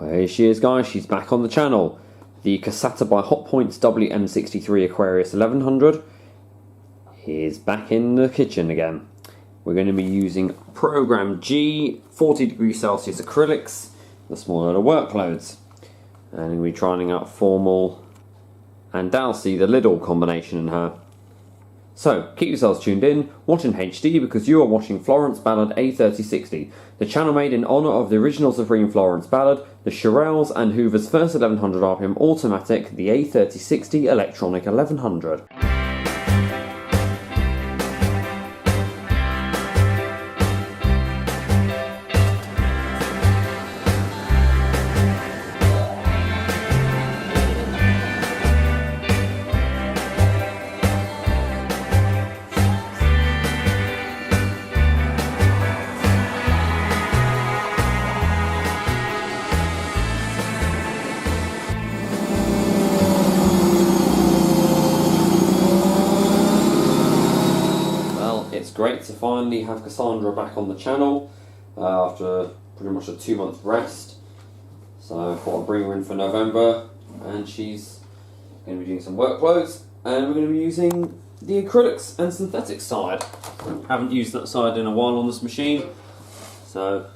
Here she is, guys, she's back on the channel. The Casatta by Hotpoint's WM63 Aquarius 1100 is back in the kitchen again. We're going to be using Program G, 40 degrees Celsius acrylics, the small little workloads. And we're trying out Formil and Doussy, the Lidl combination in her. So, keep yourselves tuned in, watch in HD because you are watching Florence Ballad A3060, the channel made in honour of the original Supreme Florence Ballad, the Shirelles and Hoover's first 1100 RPM automatic, the A3060 Electronic 1100. It's great to finally have Cassandra back on the channel after pretty much a 2-month rest. So I thought I'd bring her in for November, and she's going to be doing some workloads, and we're going to be using the acrylics and synthetics side. Haven't used that side in a while on this machine, so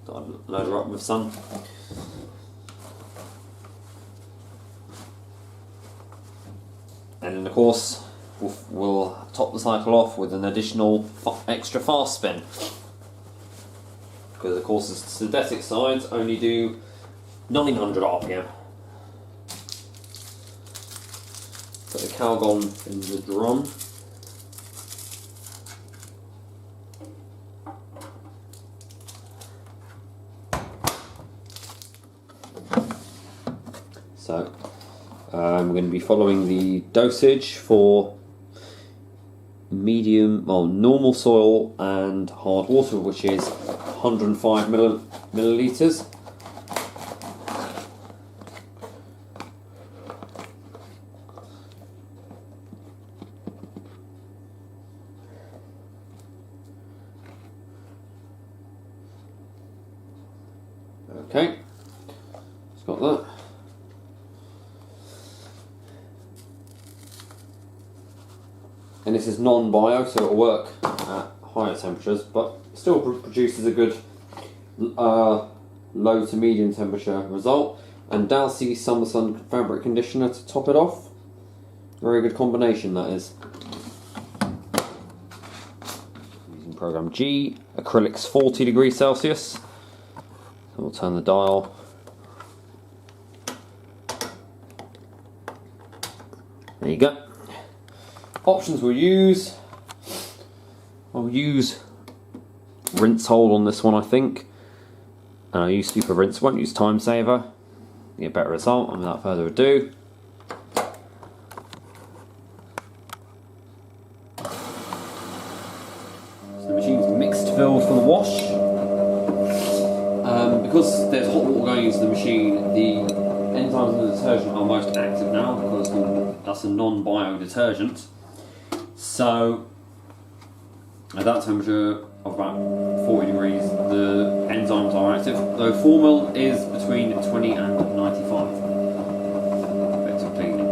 thought I'd load her up with some. And then of course we'll top the cycle off with an additional extra fast spin, because of course the synthetic sides only do 900 RPM. Put the Calgon in the drum. So we're going to be following the dosage for medium, well, normal soil and hard water, which is 105 milliliters. Okay, it's got that. And this is non-bio, so it'll work at higher temperatures, but still produces a good low to medium temperature result. And Doussy Summer Sun fabric conditioner to top it off. Very good combination, that is. Using Program G, acrylics 40 degrees Celsius. So we'll turn the dial. There you go. Options we'll use. I'll use rinse hold on this one, I think. And I'll use super rinse, won't use time saver. Get a better result, and without further ado. So the machine's mixed filled for the wash. Because there's hot water going into the machine, the enzymes in the detergent are most active now, because that's a non-bio detergent. So, at that temperature of about 40 degrees, the enzymes are active, though Formil is between 20 and 95. Effective cleaning.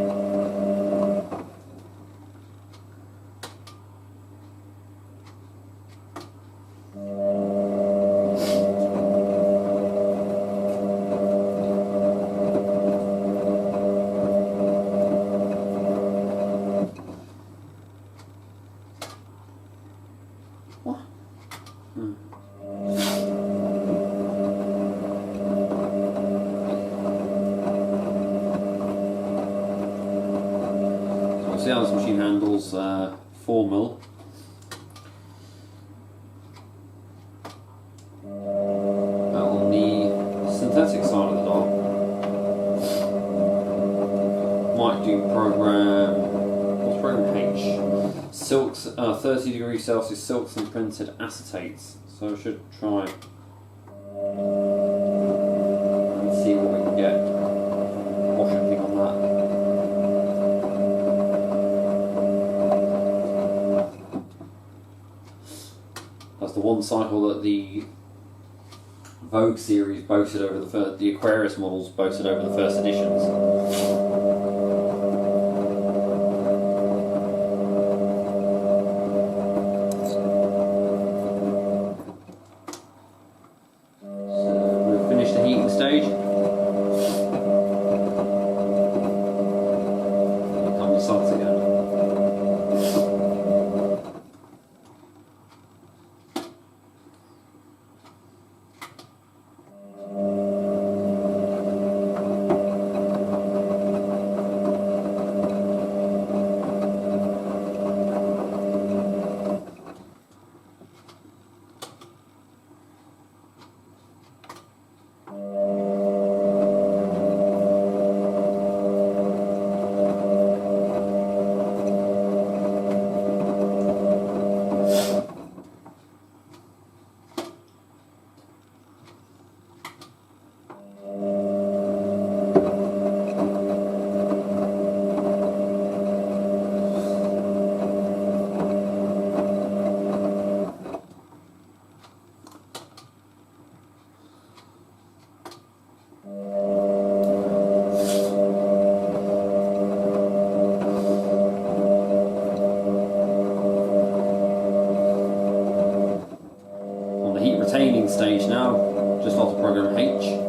See how this machine handles Formil. On the synthetic side of the dial, might do program, what's program H? Silks, 30 degrees Celsius silks and printed acetates. So I should try and see what we can get. Wash everything on that. That's the one cycle that the Vogue series boasted over the Aquarius models boasted over the first editions. So we've finished the heating stage. Here come the suds again. Retaining stage now, just off the program H.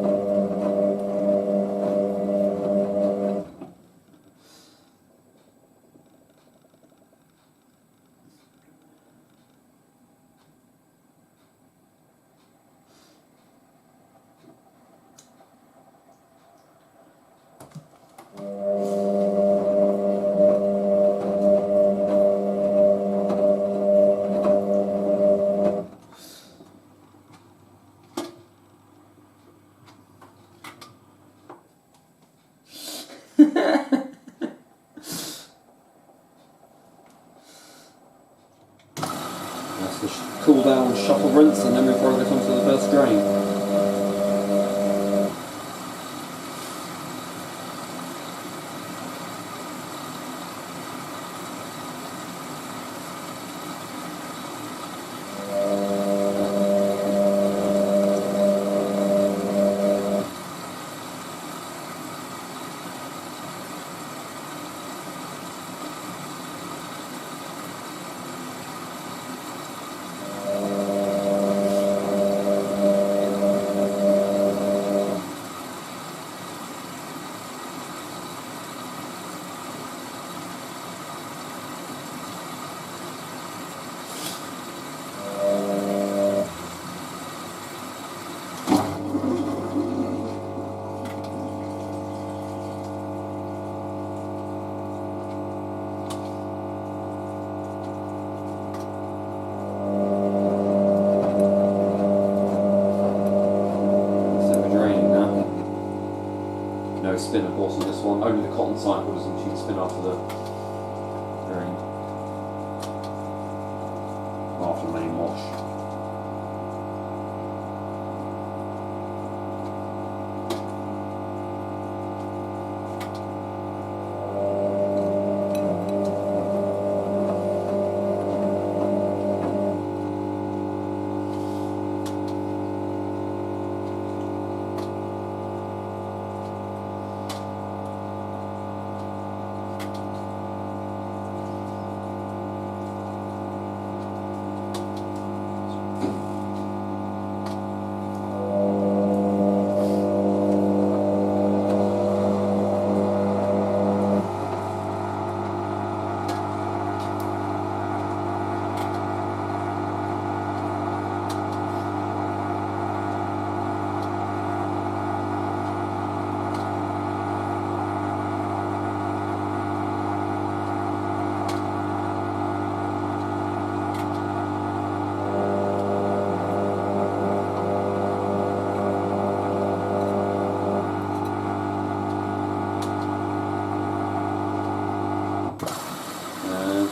That's the cool down, shuffle, rinse, and then we progress onto the first drain. No spin, of course, on this one. Only the cotton cycles, and she can spin after the drain, after the main wash.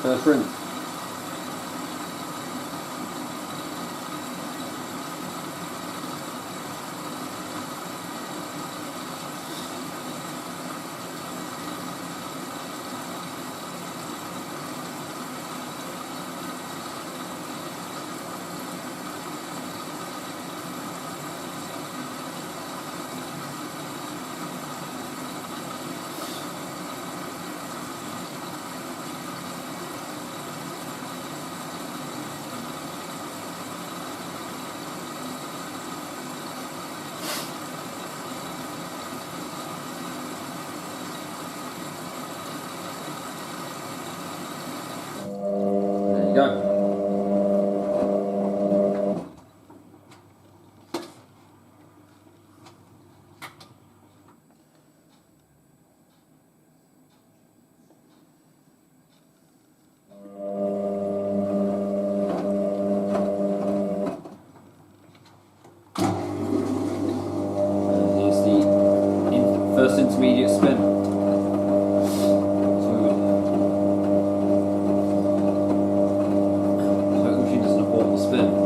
First rinse. intermediate spin. So the machine doesn't abort the spin.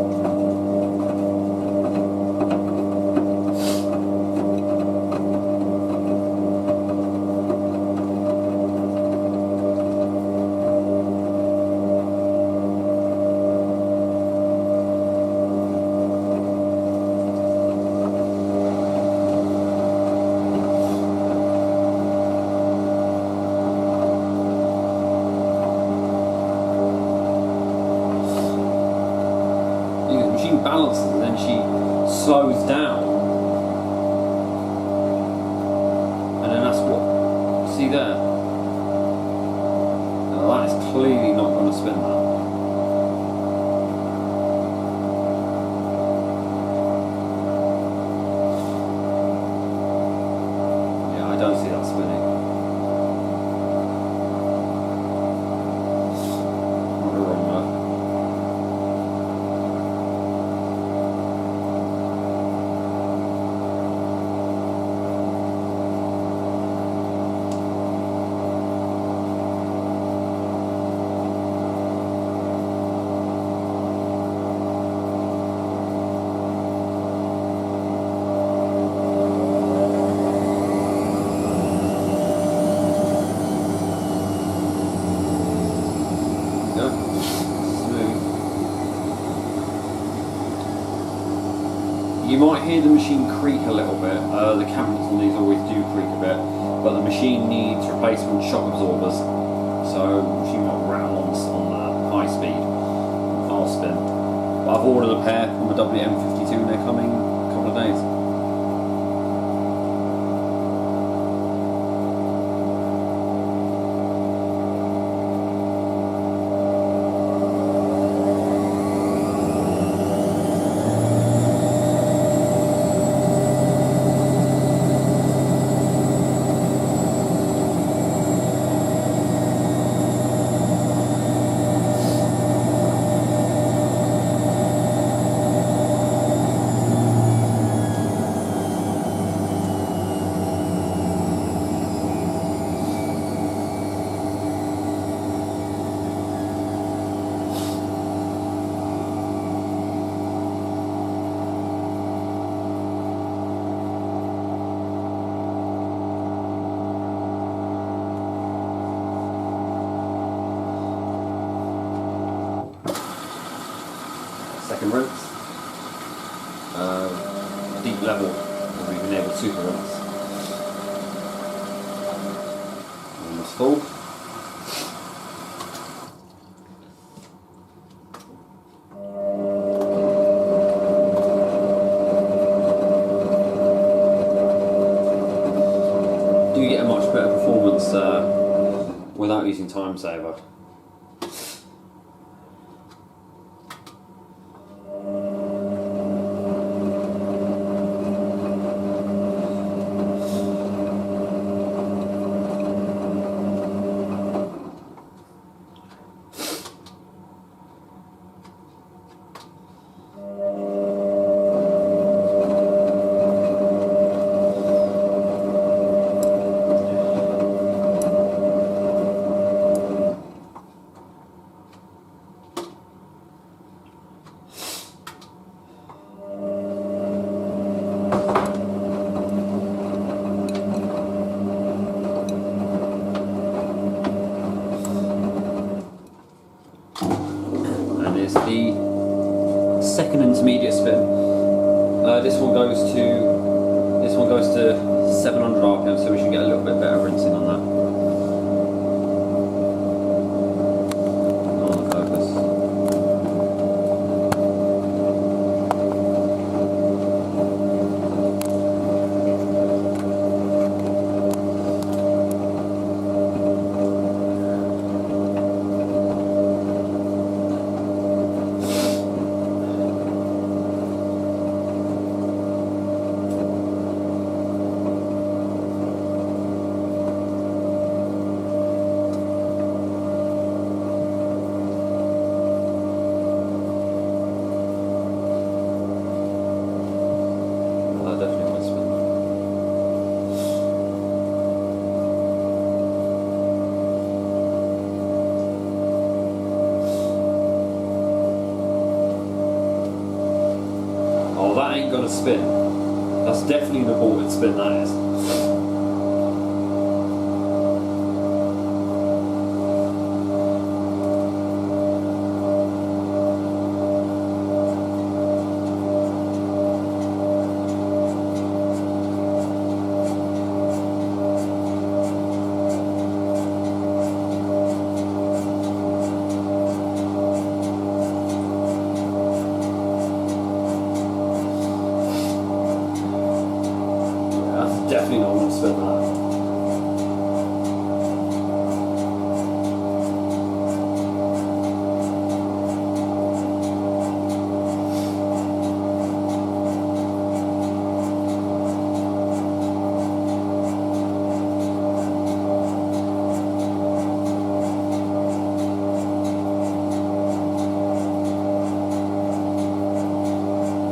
Balances and then she slows down, and then that's what, see there, now that is clearly not going to spin that. Yeah, I don't see that spinning. What a wrong there. You might hear the machine creak a little bit. The cabinets on these always do creak a bit, but the machine needs replacement shock absorbers, so the machine might rattle on high speed, fast spin. But I've ordered a pair from the WM52 and they're coming in a couple of days. Second rinse, deep level, or we've been able to super rinse. Almost full. Do get a much better performance without using time saver. The second intermediate spin. This one goes to 700 RPM, so we should get a little bit better rinsing on that. On the focus. that ain't gonna spin. That's definitely an aborted spin, that is. Definitely not going to spin that.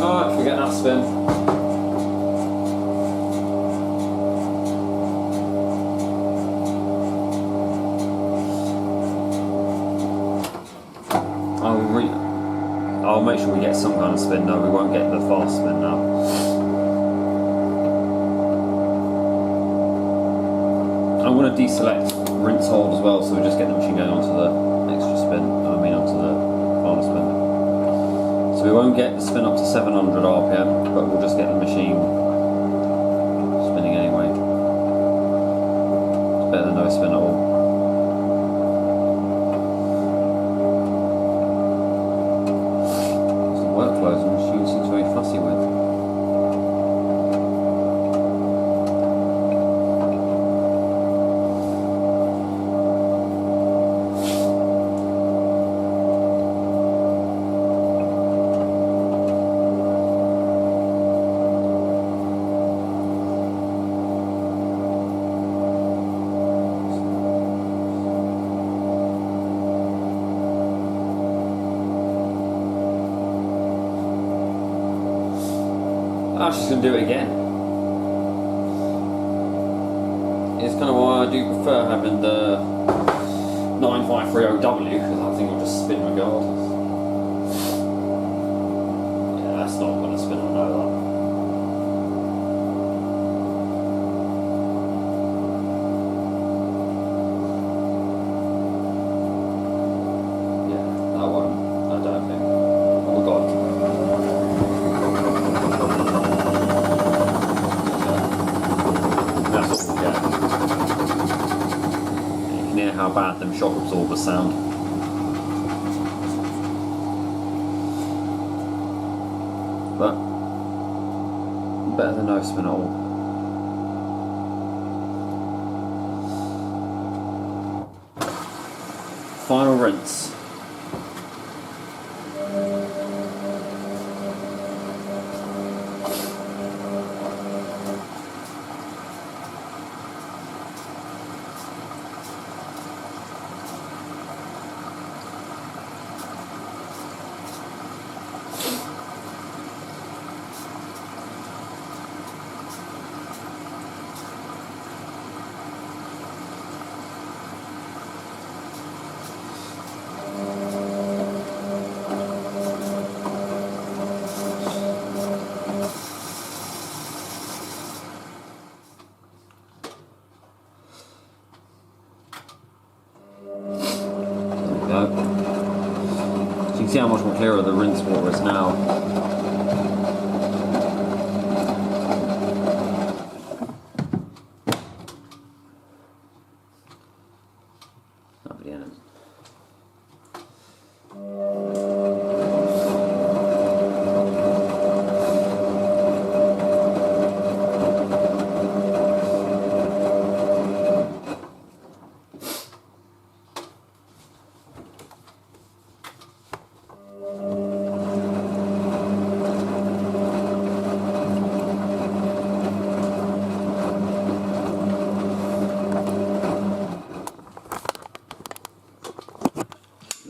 Alright, forget that spin. I'll make sure we get some kind of spin. No, we won't get the fast spin now. I'm going to deselect rinse hold as well, so we just get the machine going onto the extra spin. Onto the final spin. So we won't get the spin up to 700 RPM, but we'll just get the machine spinning anyway. It's better than no spin at all. Workflows the machine seems very fussy with. I'm just going to do it again. It's kind of why I do prefer having the 9530W, because I think it'll just spin regardless. Yeah, that's not going to spin, I know that. Yeah, that won't. I don't think. Oh my god. How bad them shock absorbers sound. But better than no spin at all. Final rinse. So you can see how much more clearer the rinse water is now. Not the end.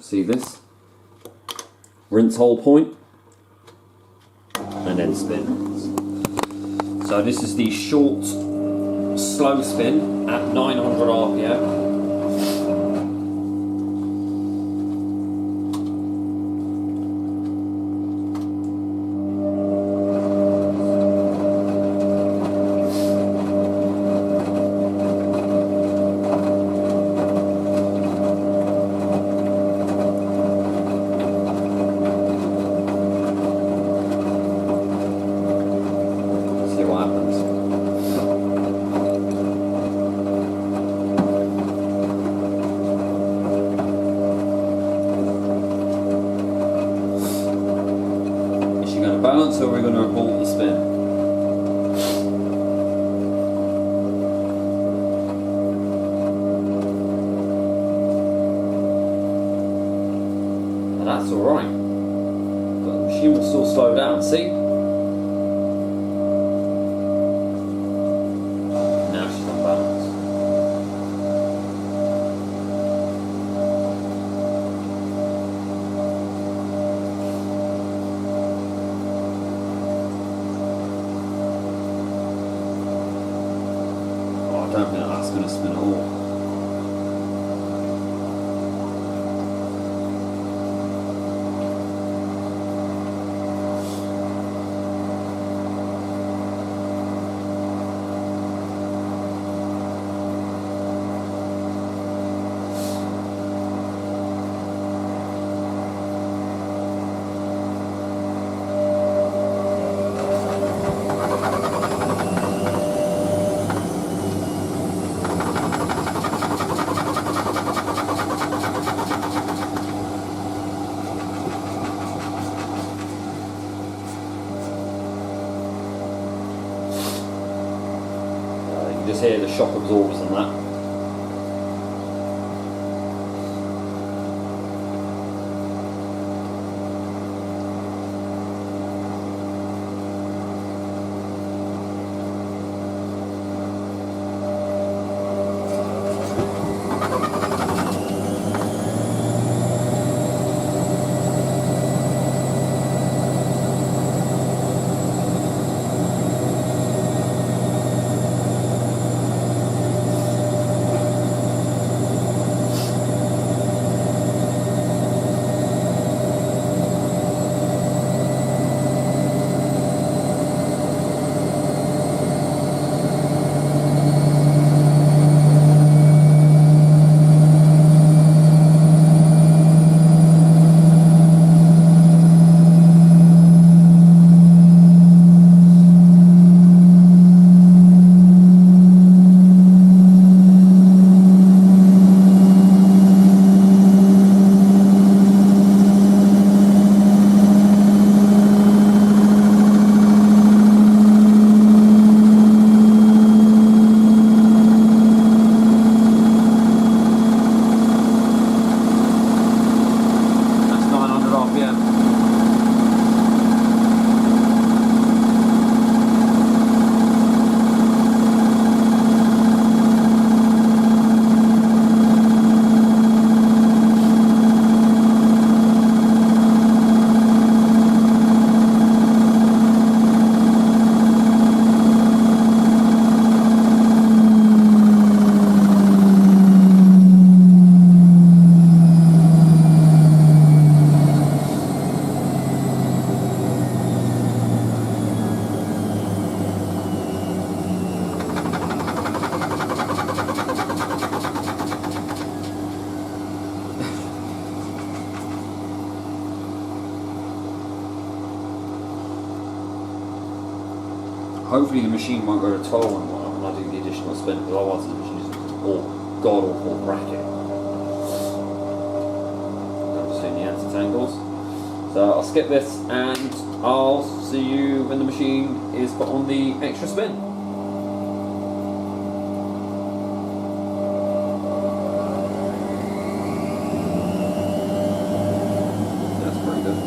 See this? Rinse whole point and then spin. So this is the short, slow spin at 900 RPM. balance, or we're going to abort the spin. And that's alright. But the machine will still slow down, see? Now she's on balance. I don't think that's going to spin at all. Just hear the shock absorbers on that. Hopefully the machine won't go to 12 when I do the additional spin, because otherwise the machine is god awful bracket. I'm just doing the anti-tangles. So I'll skip this and I'll see you when the machine is put on the extra spin. That's pretty good.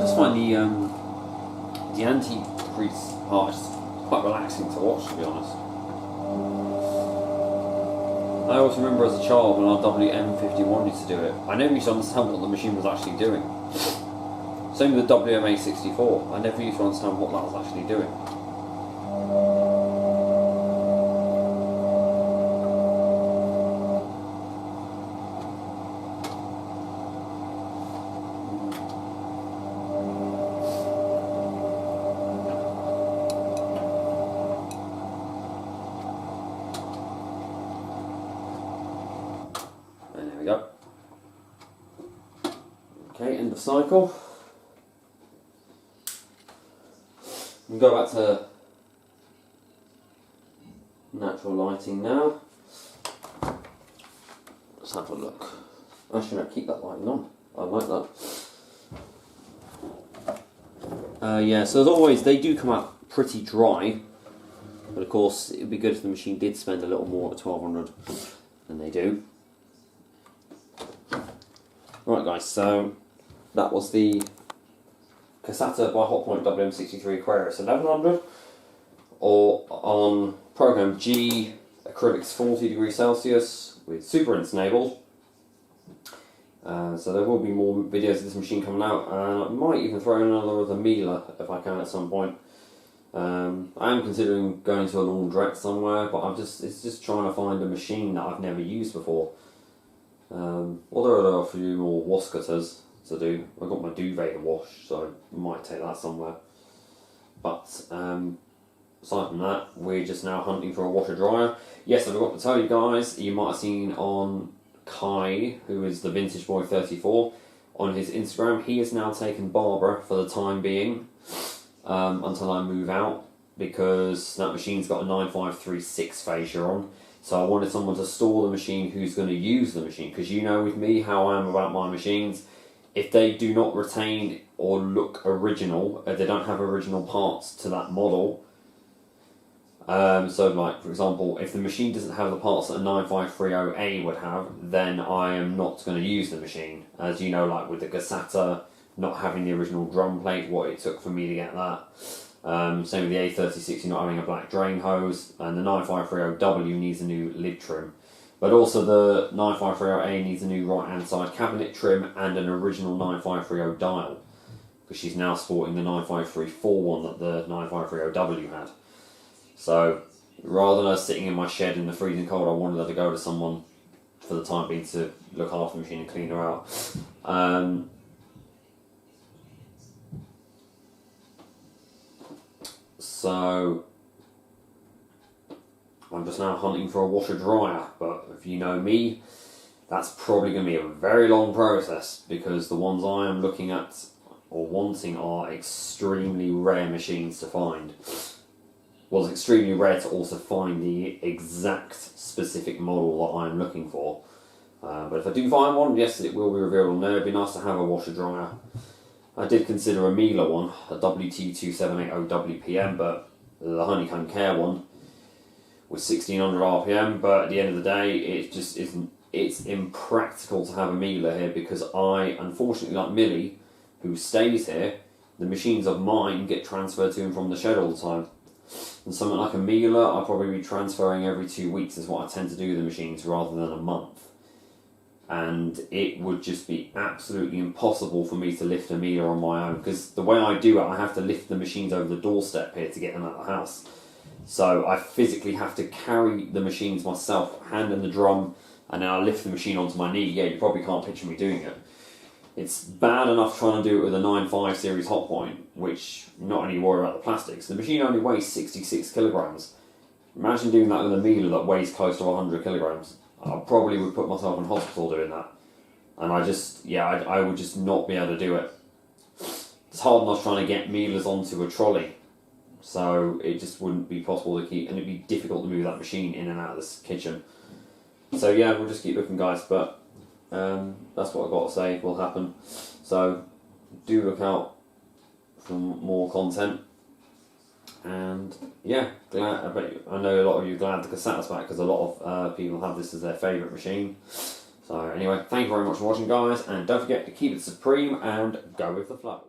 just find the anti-grease part just quite relaxing to watch, to be honest. I always remember as a child when our WM51 used to do it, I never used to understand what the machine was actually doing. Same with the WM64, I never used to understand what that was actually doing. And there we go. Okay, end of cycle. We'll go back to natural lighting now. Let's have a look. Actually, no, keep that lighting on. I like that. Yeah, so as always, they do come out pretty dry. But of course, it would be good if the machine did spend a little more at 1200 than they do. Right guys, so that was the Casatta by Hotpoint WM63 Aquarius 1100, or on program G, acrylics 40 degrees Celsius with super rinse enabled. So there will be more videos of this machine coming out, and I might even throw in another of the Miele if I can at some point. I am considering going to a laundrette somewhere, but it's just trying to find a machine that I've never used before. Although there are a few more wash cutters to do. I've got my duvet to wash, so I might take that somewhere. But aside from that, we're just now hunting for a washer dryer. Yes, I forgot to tell you guys, you might have seen on Kai, who is the Vintage Boy 34, on his Instagram, he has now taken Barbara for the time being, until I move out, because that machine's got a 9536 fascia on. So I wanted someone to store the machine who's going to use the machine, because you know with me how I am about my machines. If they do not retain or look original, if they don't have original parts to that model, so like for example, if the machine doesn't have the parts that a 9530A would have, then I am not going to use the machine. As you know, like with the Casatta not having the original drum plate, what it took for me to get that. Same with the A3060 not having a black drain hose, and the 9530W needs a new lid trim. But also the 9530A needs a new right hand side cabinet trim and an original 9530 dial, because she's now sporting the 95341 one that the 9530W had. So rather than her sitting in my shed in the freezing cold, I wanted her to go to someone for the time being to look after the machine and clean her out. So I'm just now hunting for a washer dryer, but if you know me, that's probably going to be a very long process, because the ones I am looking at or wanting are extremely rare machines to find. Well, it's extremely rare to also find the exact specific model that I'm looking for. But if I do find one, yes, it will be revealed on there. It'd be nice to have a washer dryer. I did consider a Miele one, a WT2780WPM, but the Honeycomb Care one was 1600 RPM, but at the end of the day, it just isn't. It's impractical to have a Miele here, because I, unfortunately, like Millie, who stays here, the machines of mine get transferred to him from the shed all the time. And something like a Miele, I'll probably be transferring every 2 weeks is what I tend to do with the machines, rather than a month. And it would just be absolutely impossible for me to lift a Miele on my own, because the way I do it, I have to lift the machines over the doorstep here to get them out of the house. So I physically have to carry the machines myself, hand in the drum, and then I lift the machine onto my knee. Yeah, you probably can't picture me doing it. It's bad enough trying to do it with a 9.5 series Hotpoint, which not only worry about the plastics, the machine only weighs 66 kilograms. Imagine doing that with a Miele that weighs close to 100 kilograms. I probably would put myself in hospital doing that. And I would just not be able to do it. It's hard enough trying to get Mieles onto a trolley. So it just wouldn't be possible to keep, and it'd be difficult to move that machine in and out of this kitchen. So yeah, we'll just keep looking, guys, but that's what I've got to say will happen. So do look out for more content. And yeah, I know a lot of you are glad the Casatta's back, because a lot of people have this as their favourite machine. So anyway, thank you very much for watching, guys, and don't forget to keep it supreme and go with the flow.